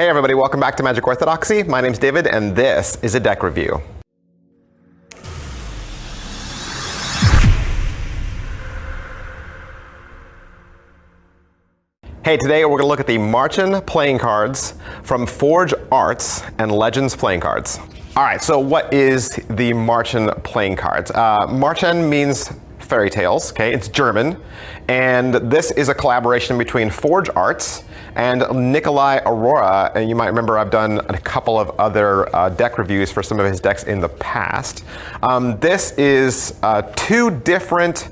Hey everybody, welcome back to Magic Orthodoxy. My name's David and this is a deck review. Hey, today we're going to look at the Märchen playing cards from Forge Arts and Legends playing cards. Alright, so what is the Märchen playing cards? Märchen means fairy tales, okay? It's German, and this is a collaboration between Forge Arts and Nikolai Aurora, and you might remember I've done a couple of other deck reviews for some of his decks in the past. This is two different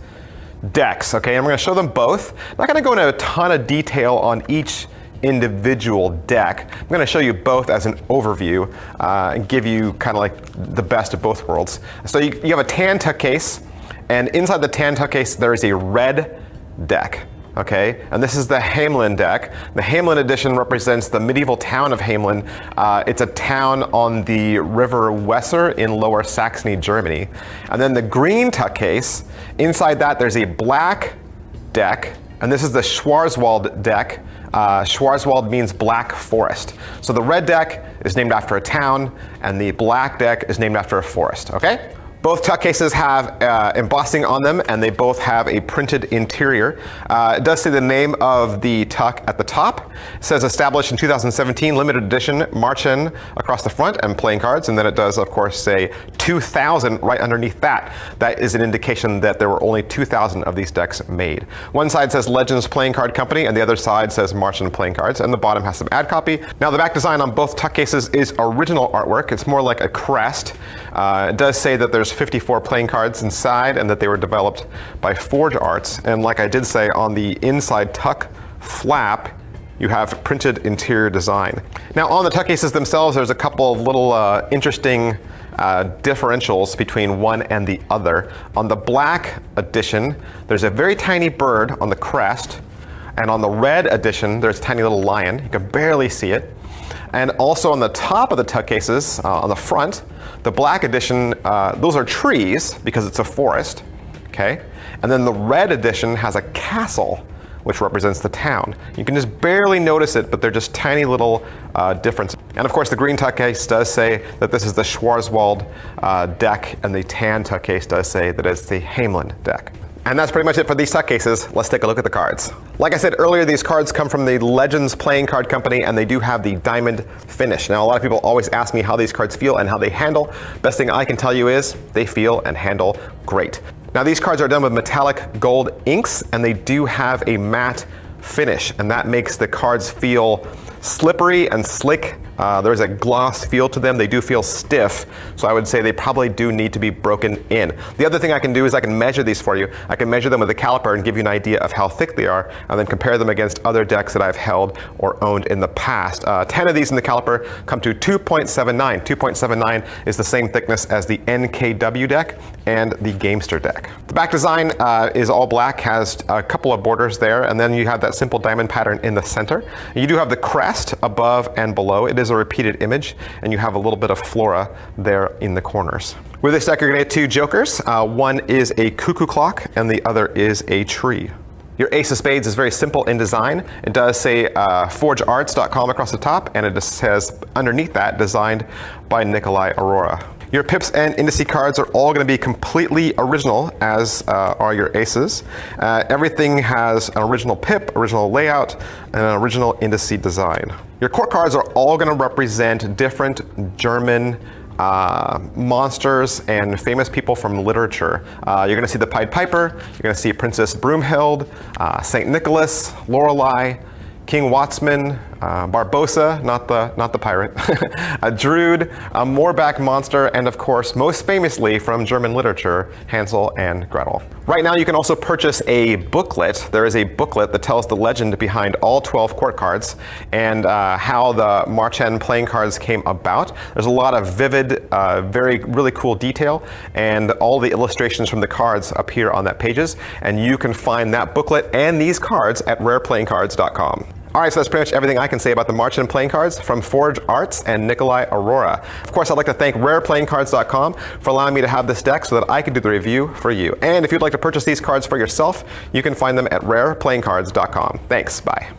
decks, okay? I'm going to show them both. I'm not going to go into a ton of detail on each individual deck. I'm going to show you both as an overview and give you kind of like the best of both worlds. So you have a tan tuck case, and inside the tan tuck case there is a red deck. Okay, and this is the Hamelin deck. The Hamelin edition represents the medieval town of Hamelin. It's a town on the River Weser in Lower Saxony, Germany. And then the green tuck case, inside that there's a black deck, and this is the Schwarzwald deck. Schwarzwald means black forest. So the red deck is named after a town, and the black deck is named after a forest, okay? Both tuck cases have embossing on them, and they both have a printed interior. It does say the name of the tuck at the top. It says established in 2017, limited edition, Märchen across the front and playing cards, and then it does of course say 2,000 right underneath that. That is an indication that there were only 2,000 of these decks made. One side says Legends Playing Card Company, and the other side says Märchen Playing Cards, and the bottom has some ad copy. Now the back design on both tuck cases is original artwork. It's more like a crest. It does say that there's 54 playing cards inside and that they were developed by Forge Arts. And like I did say, on the inside tuck flap, you have printed interior design. Now on the tuck cases themselves, there's a couple of little interesting differentials between one and the other. On the black edition, there's a very tiny bird on the crest, and on the red edition, there's a tiny little lion. You can barely see it. And also on the top of the tuck cases, on the front, the black edition, those are trees because it's a forest, okay? And then the red edition has a castle, which represents the town. You can just barely notice it, but they're just tiny little differences. And of course the green tuck case does say that this is the Schwarzwald deck, and the tan tuck case does say that it's the Hamelin deck. And that's pretty much it for these tuck cases. Let's take a look at the cards. Like I said earlier, these cards come from the Legends Playing Card Company, and they do have the diamond finish. Now, a lot of people always ask me how these cards feel and how they handle. Best thing I can tell you is they feel and handle great. Now, these cards are done with metallic gold inks, and they do have a matte finish, and that makes the cards feel slippery and slick. There's a gloss feel to them. They do feel stiff, so I would say they probably do need to be broken in. The other thing I can do is I can measure these for you. I can measure them with a caliper and give you an idea of how thick they are, and then compare them against other decks that I've held or owned in the past. 10 of these in the caliper come to 2.79. 2.79 is the same thickness as the NKW deck and the Gamester deck. The back design is all black, has a couple of borders there, and then you have that simple diamond pattern in the center. You do have the crest above and below. It is a repeated image, and you have a little bit of flora there in the corners. With this deck, you're going to get two jokers. One is a cuckoo clock, and the other is a tree. Your ace of spades is very simple in design. It does say forgearts.com across the top, and it just says underneath that, designed by Nikolai Aurora. Your pips and indice cards are all going to be completely original, as are your aces. Everything has an original pip, original layout, and an original indice design. Your court cards are all going to represent different German monsters and famous people from literature. You're going to see the Pied Piper, you're going to see Princess Broomhild, St. Nicholas, Lorelei, King Watsman, Barbossa, not the pirate, a Druid, a Moorback monster, and of course, most famously from German literature, Hansel and Gretel. Right now you can also purchase a booklet. There is a booklet that tells the legend behind all 12 court cards and how the Märchen playing cards came about. There's a lot of vivid, really cool detail, and all the illustrations from the cards appear on that pages, and you can find that booklet and these cards at rareplayingcards.com. Alright, so that's pretty much everything I can say about the Märchen playing cards from Forge Arts and Nikolai Aurora. Of course, I'd like to thank rareplayingcards.com for allowing me to have this deck so that I could do the review for you. And if you'd like to purchase these cards for yourself, you can find them at rareplayingcards.com. Thanks, bye.